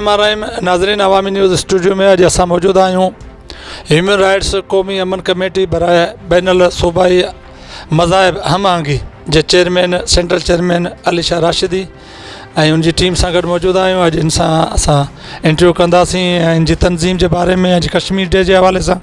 बिस्मिल्लाहिर्रहमानिर्रहीम। नाज़रीन, अवामी news studio में अॼु असां मौजूदु आहियूं ह्यूमन राइट्स क़ौमी अमन कमेटी बराए बैनुल सूबाई मज़ाहिब हम आहंगी जे chairman central chairman Ali Shah Rashidi ऐं उनजी टीम सां गॾु मौजूदु आहियूं। अॼु इन सां असां इंटरव्यू कंदासीं ऐं इन जी तनज़ीम जे बारे में, अॼु कश्मीर डे जे हवाले सां।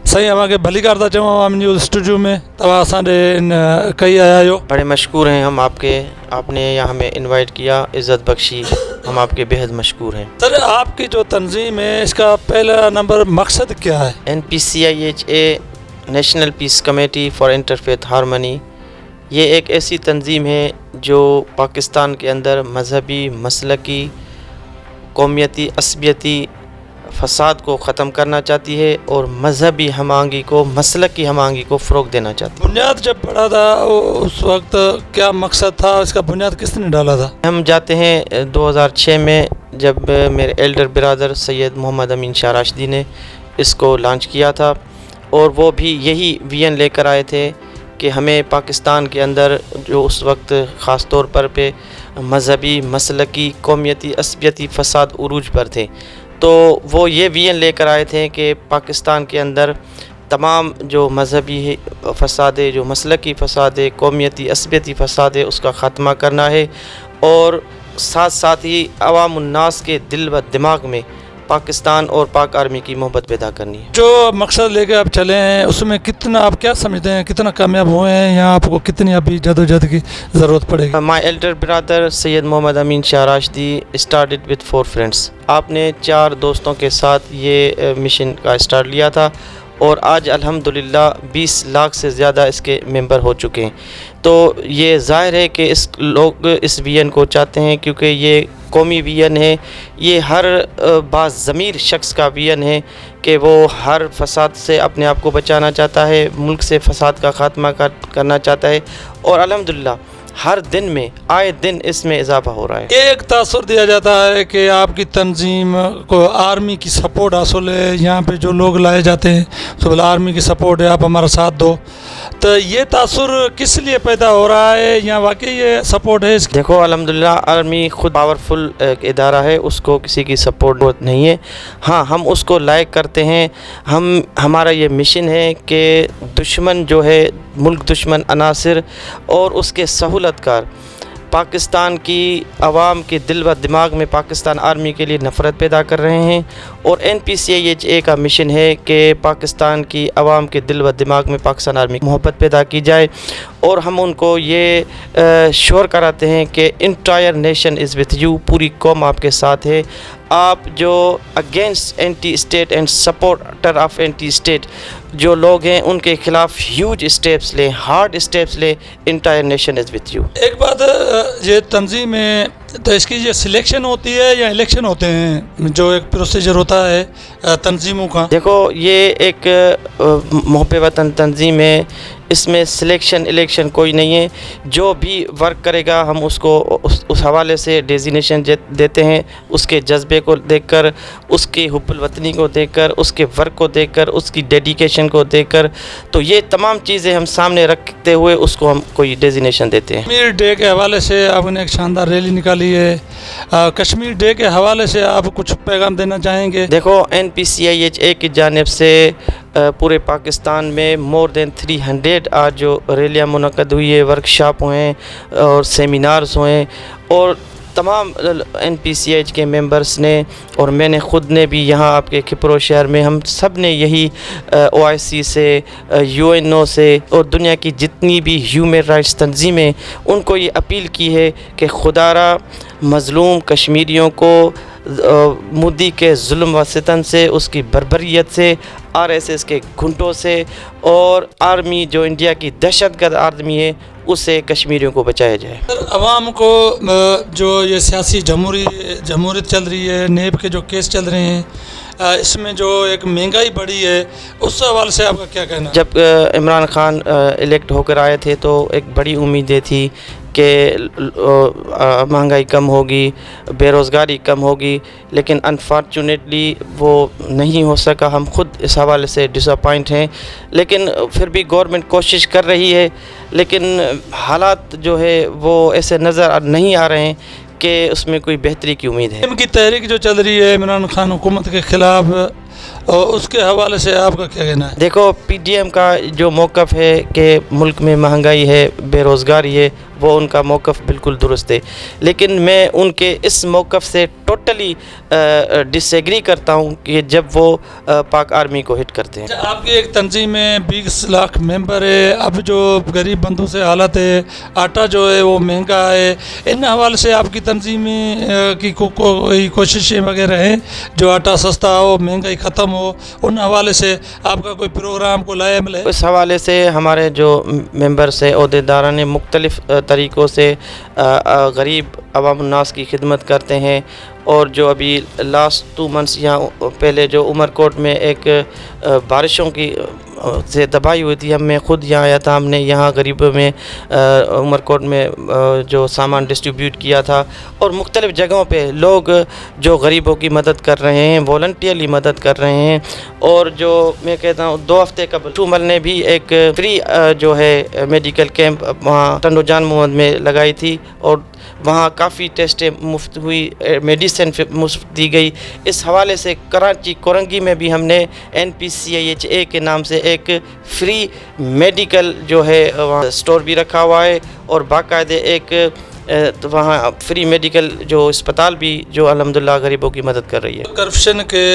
साईं, अव्हांखे भली कार था चऊं अवामी न्यूज़ स्टूडियो में तव्हां असां ॾे कई आया आहियो। बड़े मशकूर हैं हम आपके, आपने यहाँ हमें इनवाइट किया, इज़्ज़त बख्शी, हम आपके बेहद मशकूर हैं। सर, आपकी जो तंजीम है इसका पहला नंबर मकसद क्या है? NPCIHA national peace committee for interfaith harmony, ये एक ऐसी तंजीम है जो पाकिस्तान के अंदर मजहबी, मसलकी, कौमियती, असबियती फसाद को ख़त्म करना चाहती है और मजहबी हम आहंगी को, मसलकी हम आहंगी को फ़रोग़ देना चाहती है। बुनियाद जब पड़ा था उस वक्त क्या मकसद था, इसका बुनियाद किसने डाला था? हम जाते हैं 2006 में, जब मेरे एल्डर बिरादर सैयद मोहम्मद अमीन शाह राशिदी ने इसको लॉन्च किया था, और वो भी यही विजन लेकर आए थे कि हमें पाकिस्तान के अंदर जो उस वक्त ख़ास तौर पर मजहबी, मसलकी, कौमियती, असबियती फसाद उरूज पर थे, तो वो ये विजन लेकर आए थे कि पाकिस्तान के अंदर तमाम जो मजहबी फसाद है, जो मसलकी फसाद है, कौमियती, असबियती फसाद है, उसका ख़ात्मा करना है, और साथ साथ ही अवाम उन्नास के दिल व दिमाग में पाकिस्तान और पाक आर्मी की मोहब्बत पैदा करनी है। जो मकसद लेके आप चले हैं उसमें कितना, आप क्या समझते हैं, कितना कामयाब हुए हैं, या आपको कितनी अभी जदोजहद की ज़रूरत पड़ेगी? My elder brother Syed Mohammad Amin Shah Rashidi started with 4 friends. आपने 4 दोस्तों के साथ ये मिशन का स्टार्ट लिया था, और आज अल्हम्दुलिल्लाह 20 लाख से ज़्यादा इसके मेंबर हो चुके हैं। तो ये ज़ाहिर है कि लोग इस विजन को चाहते हैं, क्योंकि ये कौमी विजन है, ये हर बाज़मीर शख्स का विजन है कि वो हर फसाद से अपने आप को बचाना चाहता है, मुल्क से फसाद का ख़ात्मा करना चाहता है, और अल्हम्दुलिल्लाह हर दिन में, आए दिन इसमें इजाफा हो रहा है। एक तासुर दिया जाता है कि आपकी तंजीम को आर्मी की सपोर्ट हासिल है, यहाँ पे जो लोग लाए जाते हैं तो बोला आर्मी की सपोर्ट है, आप हमारा साथ दो, तो ये तासुर किस लिए पैदा हो रहा है, या वाकई ये सपोर्ट है? देखो, अल्हम्दुलिल्लाह आर्मी खुद पावरफुल इदारा है, उसको किसी की सपोर्ट नहीं है। हाँ, हम उसको लाइक करते हैं। हमारा ये मिशन है कि दुश्मन जो है, मुल्क दुश्मन अनासिर और उसके सहूलतकार पाकिस्तान की आवाम के दिल व दिमाग में पाकिस्तान आर्मी के लिए नफ़रत पैदा कर रहे हैं, और NPCIHA का मिशन है कि पाकिस्तान की आवाम के दिल व दिमाग में पाकिस्तान आर्मी की मोहब्बत पैदा की जाए, और हम उनको ये श्योर कराते हैं कि entire nation is with you, पूरी कौम आपके साथ है। आप जो against anti state and supporter of anti state जो लोग हैं, उनके खिलाफ ह्यूज स्टेप्स लें, हार्ड स्टेप्स लें। Entire nation is with you. एक बात, ये तंजीम है तो इसकी ये सिलेक्शन होती है या इलेक्शन होते हैं, जो एक प्रोसीजर होता है तंजीमों का? देखो, ये एक मुहब्बे वतन तंजीम है, इसमें सिलेक्शन इलेक्शन कोई नहीं है। जो भी वर्क करेगा हम उसको उस हवाले से डेजिनेशन देते हैं, उसके जज्बे को देखकर, उसके हुब्बुल वतनी को देखकर, उसके वर्क को देखकर, उसकी डेडिकेशन को देखकर, तो ये तमाम चीज़ें हम सामने रखते हुए उसको हम कोई डेजिनेशन देते हैं। कश्मीर डे के हवाले से आपने एक शानदार रैली निकाली है, कश्मीर डे के हवाले से आप कुछ पैगाम देना चाहेंगे? देखो, NPCIHA की जानिब से पूरे पाकिस्तान में मोर देन 300 आज जो रैलियाँ मुनक़द हुई है, वर्कशॉप हुए और सेमिनार्स हुए, और तमाम NPCIHA के मेंबर्स ने और मैंने ख़ुद ने भी यहाँ आपके खिपरो शहर में हम सब ने यही OIC से, UNO से और दुनिया की जितनी भी ह्यूमन राइट्स तंजीमें, उनको ये अपील की है कि खुदारा मज़लूम कश्मीरियों को मोदी के जुल्म व सितम से, उसकी बर्बरियत से, RSS के घुंटों से, और आर्मी जो इंडिया की दहशतगर्द आदमी है, उससे कश्मीरियों को बचाया जाए। अवाम को जो ये सियासी जमहूरियत चल रही है, नेब के जो केस चल रहे हैं, इसमें जो एक महंगाई बढ़ी है, उस हवाले से आपका क्या कहना है? जब इमरान खान इलेक्ट होकर आए थे तो एक बड़ी उम्मीदें थी कि महंगाई कम होगी, बेरोज़गारी कम होगी, लेकिन अनफॉर्चुनेटली वो नहीं हो सका। हम खुद इस हवाले से डिसअपॉइंट हैं, लेकिन फिर भी गवर्नमेंट कोशिश कर रही है, लेकिन हालात जो है वो ऐसे नज़र नहीं आ रहे हैं کہ اس میں کوئی بہتری کی امید ہے۔ ان کی تحریک جو چل رہی ہے عمران خان حکومت کے خلاف، اور اس کے حوالے سے آپ کا کیا کہنا ہے؟ دیکھو پی ڈی ایم کا جو موقف ہے کہ ملک میں مہنگائی ہے، بے روزگاری ہے، وہ ان کا موقف بالکل درست ہے، لیکن میں ان کے اس موقف سے ٹوٹلی ڈس ایگری کرتا ہوں کہ جب وہ پاک آرمی کو ہٹ کرتے ہیں۔ آپ کی ایک تنظیم میں 20 لاکھ ممبر ہے، اب جو غریب بندوں سے حالت ہے، آٹا جو ہے وہ مہنگا ہے، ان حوالے سے آپ کی تنظیم کی کوئی کوششیں وغیرہ ہیں جو آٹا سستا ہو، مہنگائی ختم ہو، ان حوالے سے آپ کا کوئی پروگرام کو لایا ملے؟ اس حوالے سے ہمارے جو ممبرس ہیں، عہدیداران نے مختلف طریقوں سے غریب عوام الناس کی خدمت کرتے ہیں، اور جو ابھی لاسٹ 2 منتھس یہاں پہلے جو عمر کوٹ میں ایک بارشوں کی سے تباہی ہوئی تھی، میں خود یہاں آیا تھا، ہم نے یہاں غریبوں میں عمر کوٹ میں جو سامان ڈسٹریبیوٹ کیا تھا، اور مختلف جگہوں پہ لوگ جو غریبوں کی مدد کر رہے ہیں، والنٹیئرلی مدد کر رہے ہیں، اور جو میں کہتا ہوں 2 ہفتے قبل ٹومل نے بھی ایک فری جو ہے میڈیکل کیمپ وہاں ٹنڈو جان محمد میں لگائی تھی، اور وہاں کافی ٹیسٹیں مفت ہوئی، میڈیسن مفت دی گئی۔ اس حوالے سے کراچی کورنگی میں بھی ہم نے NPCIHA کے نام سے ایک فری میڈیکل جو ہے وہاں اسٹور بھی رکھا ہوا ہے، اور باقاعدہ ایک وہاں فری میڈیکل جو اسپتال بھی جو الحمدللہ غریبوں کی مدد کر رہی ہے۔ کرپشن کے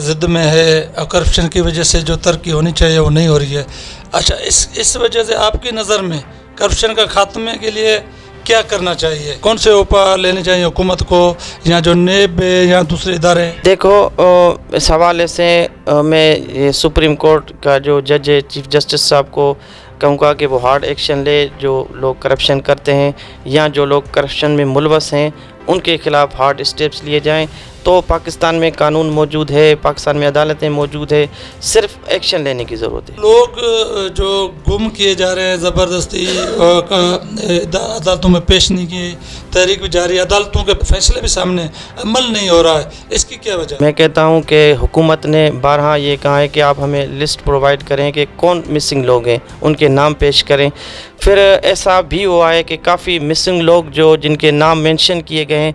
ضد میں ہے، اور کرپشن کی وجہ سے جو ترقی ہونی چاہیے وہ نہیں ہو رہی ہے۔ اچھا، اس وجہ سے آپ کی نظر میں کرپشن کا خاتمے کے لیے کیا کرنا چاہیے؟ کون سے اوپر لینے چاہیے حکومت کو، یا جو نیب ہے یا دوسرے ادارے ہیں؟ دیکھو اس حوالے سے میں سپریم کورٹ کا جو جج ہے چیف جسٹس صاحب کو کہوں گا کہ وہ ہارڈ ایکشن لے، جو لوگ کرپشن کرتے ہیں یا جو لوگ کرپشن میں ملوث ہیں ان کے خلاف ہارڈ اسٹیپس لیے جائیں۔ تو پاکستان میں قانون موجود ہے، پاکستان میں عدالتیں موجود ہے، صرف ایکشن لینے کی ضرورت ہے۔ لوگ جو گم کیے جا رہے ہیں زبردستی، عدالتوں میں پیش نہیں کیے، تحریک بھی جاری ہے، عدالتوں کے فیصلے بھی سامنے، عمل نہیں ہو رہا ہے، اس کی کیا وجہ؟ میں کہتا ہوں کہ حکومت نے بارہا یہ کہا ہے کہ آپ ہمیں لسٹ پرووائڈ کریں کہ کون مسنگ لوگ ہیں، ان کے نام پیش کریں۔ پھر ایسا بھی ہوا ہے کہ کافی مسنگ لوگ جن کے نام مینشن کیے گئے ہیں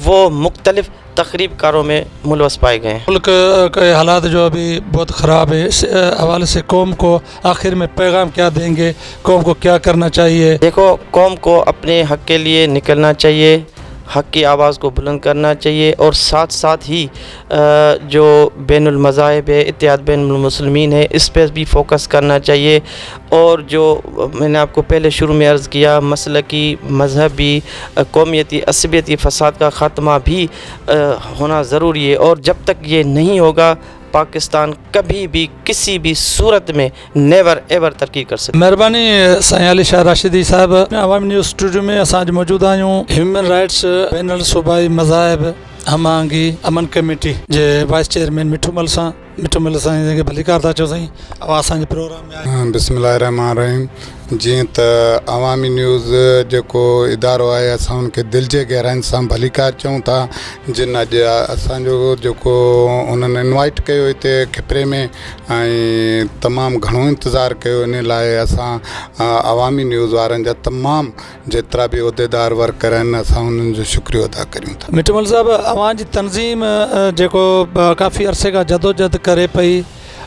وہ مختلف تقریب کاروں میں ملوث پائے گئے ہیں۔ ملک کے حالات جو ابھی بہت خراب ہے، اس حوالے سے قوم کو آخر میں پیغام کیا دیں گے؟ قوم کو کیا کرنا چاہیے؟ دیکھو قوم کو اپنے حق کے لیے نکلنا چاہیے، حق کی آواز کو بلند کرنا چاہیے، اور ساتھ ساتھ ہی جو بین المذاہب ہے، اتحاد بین المسلمین ہے، اس پہ بھی فوکس کرنا چاہیے، اور جو میں نے آپ کو پہلے شروع میں عرض کیا مسلکی، مذہبی، قومیتی، عصبیتی فساد کا خاتمہ بھی ہونا ضروری ہے، اور جب تک یہ نہیں ہوگا پاکستان کبھی بھی کسی بھی صورت میں نیور ایور ترقی کر سکتا۔ مہربانی سائیں علی شاہ راشدی صاحب، عوامی نیوز اسٹوڈیو میں اساں موجود آیوں ہیومن رائٹس بین الصوبائی مذاہب ہم آہنگی امن کمیٹی جے وائس چیئرمین مٹھو مل سائیں بھلی کار تھا چو سائیں اساں پروگرام میں آئے۔ بسم اللہ الرحمن الرحیم۔ جی تو عوامی نیوز جو ادارو ہے اصل ان کے دل کے گہرائن سے بھلی کار چوں تھا، جن اج جو انہوں انوائٹ کیو اتنے کھپرے میں، تمام گھنو انتظار کیو، ان لائے اساں عوامی نیوز وارن جا تمام جترا بھی عہدیدار ورکر ہیں اساں انہوں جو شکریہ ادا کریوں تھا۔ مٹھو مل صاحب، عوام جی تنظیم جو کافی عرصے کا جدوجہد کرے پئی،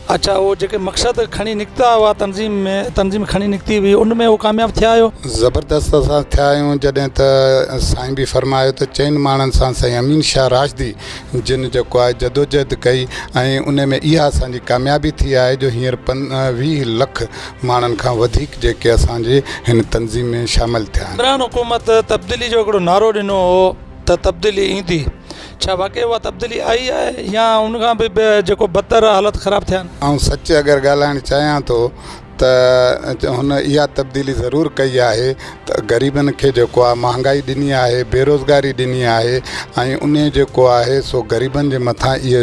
اچھا وہ جو مقصد کھنی نکتا ہوا تنظیم کھنی نکتی ہوئی ان میں وہ کامیاب تھیا آیو؟ زبردست اساں تھیا آیوں، جڏहिं त سائیں بھی فرماयो त 4 माण्हुनि सां साईं अमीन शाह राशदी जिन जेको आहे जदोजहद कई ऐं उन में इहा असांजी कामयाबी थी आहे जो हींअर 20 लख माण्हुनि खां वधीक जेके असांजे हिन तंज़ीम में शामिल थिया आहिनि। इमरान हुकूमत तब्दीली जो हिकिड़ो नारो ॾिनो हो त तब्दीली ईंदी, छा वाक़ई उहा तब्दीली आई आहे या उन खां बि जेको बदतर हालत ख़राब थिया आहिनि? ऐं सच अगरि ॻाल्हाइणु चाहियां थो त हुन इहा तब्दीली ज़रूरु कई आहे त ग़रीबनि खे जेको आहे महांगाई ॾिनी आहे, बेरोज़गारी ॾिनी आहे, ऐं उन जेको आहे सो ग़रीबनि जे मथां इहे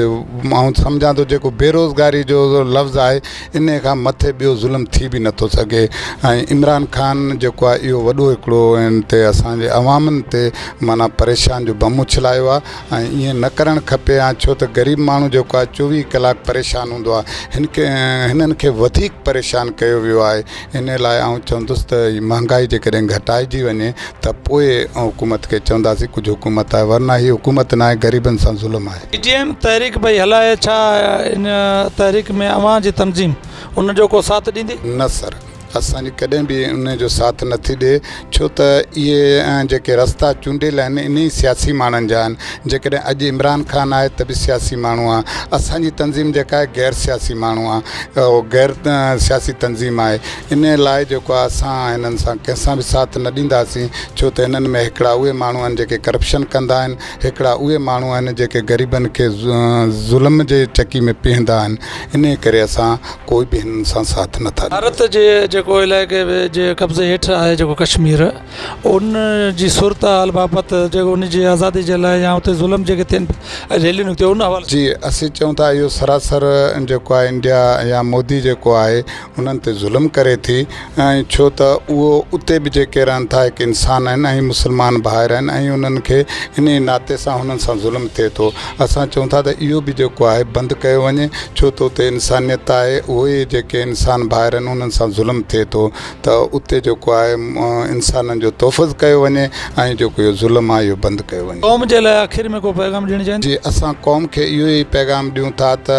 मां सम्झां थो जेको बेरोज़गारी जो लफ़्ज़ आहे इन खां मथे ॿियो ज़ुल्म थी बि नथो सघे। ऐं इमरान ख़ान जेको आहे इहो वॾो हिकिड़ो इन ते असांजे अवामनि ते माना परेशान जो बम उछलायो आहे, ऐं ईअं न करणु खपे। छो त ग़रीब माण्हू जेको आहे 24 कलाक परेशान हूंदो आहे, हिननि खे वधीक परेशान कयो वियो आहे। इन लाइ आउं चवंदुसि त ही महांगाई जेकॾहिं घटाइजी वञे त पोइ हुकूमत खे चवंदासीं कुझु हुकूमत आहे, वरना ही हुकूमत न आहे, ग़रीबनि सां ज़ुल्म आहे। PTM तहरीक भई हलाए, छा इन तहरीक में अवां जी तंज़ीम उन जो को साथ ॾींदी? न सर, असांजी कॾहिं बि उन जो साथ नथी ॾिए, छो त इहे जेके रस्ता चूंडियल आहिनि इन ई सियासी माण्हुनि जा आहिनि। जेकॾहिं अॼु इमरान ख़ान आहे त बि सियासी माण्हू आहे, असांजी तंज़ीम जेका आहे गैर सियासी माण्हू आहे, उहो गैर सियासी तंज़ीम आहे। इन लाइ जेको आहे असां हिननि सां कंहिंसां बि साथ न ॾींदासीं, छो त हिननि में हिकिड़ा उहे माण्हू आहिनि जेके करप्शन कंदा आहिनि, हिकिड़ा उहे माण्हू आहिनि जेके ग़रीबनि खे ज़ुल्म जे चकी में पीहंदा आहिनि। इन करे असां कोई बि हिननि सां साथ नथा ॾियूं। भारत जे जेको इलाइक़े जे कब्ज़े हेठि आहे जेको कश्मीर, उन जी सूरत हाल बाबति जेको उन जी आज़ादी जे लाइ या उते ज़ुल्म जेके थियनि रैलियूं निकितियूं उन हवाले जी असीं चऊं था इहो सरासर जेको आहे इंडिया या मोदी जेको आहे उन्हनि ते ज़ुल्म करे थी, ऐं छो त उहो उते बि जेके रहनि था हिकु इंसान आहिनि ऐं मुस्लमान भाइर आहिनि, ऐं उन्हनि खे इन नाते सां हुननि सां ज़ुल्म थिए थो। असां चऊं था त इहो बि जेको आहे बंदि कयो वञे, छो त उते इंसानियत आहे, उहे जेके इंसान भाइर आहिनि उन्हनि सां ज़ुल्म थिए थो, त उते जेको आहे इंसाननि जो तोफ़ुज़ कयो वञे ऐं जेको इहो ज़ुल्म आहे इहो बंदि कयो वञे। क़ौम जे लाइ आख़िर में को पैगाम ॾियणु चाहिनि? जी असां क़ौम खे इहो ई पैगाम ॾियूं था त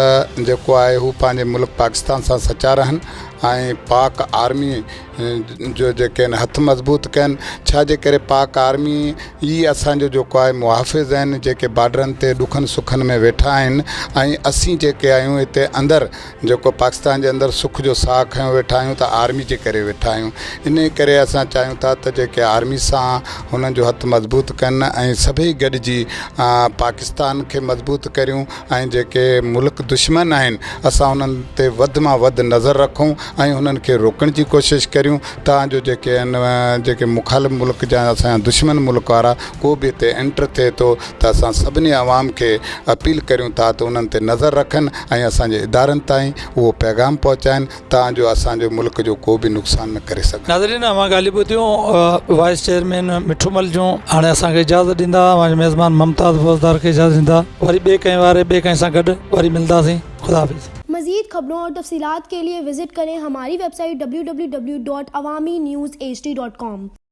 जेको आहे हू पंहिंजे मुल्क पाकिस्तान सां सचा रहनि ऐं पाक आर्मी जो जेके आहिनि हथ मज़बूत कनि। छाजे करे पाक आर्मी ई असांजो जेको आहे मुहाफ़िज़ आहिनि, जेके बॉर्डरनि ते ॾुखनि सुखनि में वेठा आहिनि, ऐं असीं जेके आहियूं हिते अंदरि जेको पाकिस्तान जे अंदरि सुख जो साह खयों वेठा आहियूं त आर्मी जे करे वेठा आहियूं। इन करे असां चाहियूं था त जेके आर्मी सां हुननि जो हथ मज़बूत कनि ऐं सभई गॾिजी पाकिस्तान खे मज़बूत करियूं, ऐं जेके मुल्क दुश्मन आहिनि असां हुननि ते वधि मां वधि नज़र रखूं ऐं हुननि खे रोकण जी कोशिशि करियूं, ताजो जेके आहिनि जेके मुखालिफ़ मुल्क जा असांजा दुश्मन मुल्क वारा को बि हिते एंटर थिए थो त असां सभिनी आवाम खे अपील करियूं था त उन्हनि ते नज़र रखनि ऐं असांजे इदारनि ताईं उहो पैगाम पहुचाइनि ताजो असांजो मुल्क जो को बि नुक़सानु न करे सघे। नाज़रीन, मां ॻाल्हियूं ॿुधियूं वाइस चेयरमैन मिठूमल जूं। हाणे असांखे इजाज़त ॾींदा मुंहिंजे मेज़बान मुमताज़ फ़ौजदार खे इजाज़त ॾींदा। वरी ॿिए कंहिं सां गॾु वरी मिलंदासीं। खुदा हाफ़िज़। मज़ीद खबरों और तफसीलात के लिए विजिट करें हमारी वेबसाइट www.awamiNewsHD.com।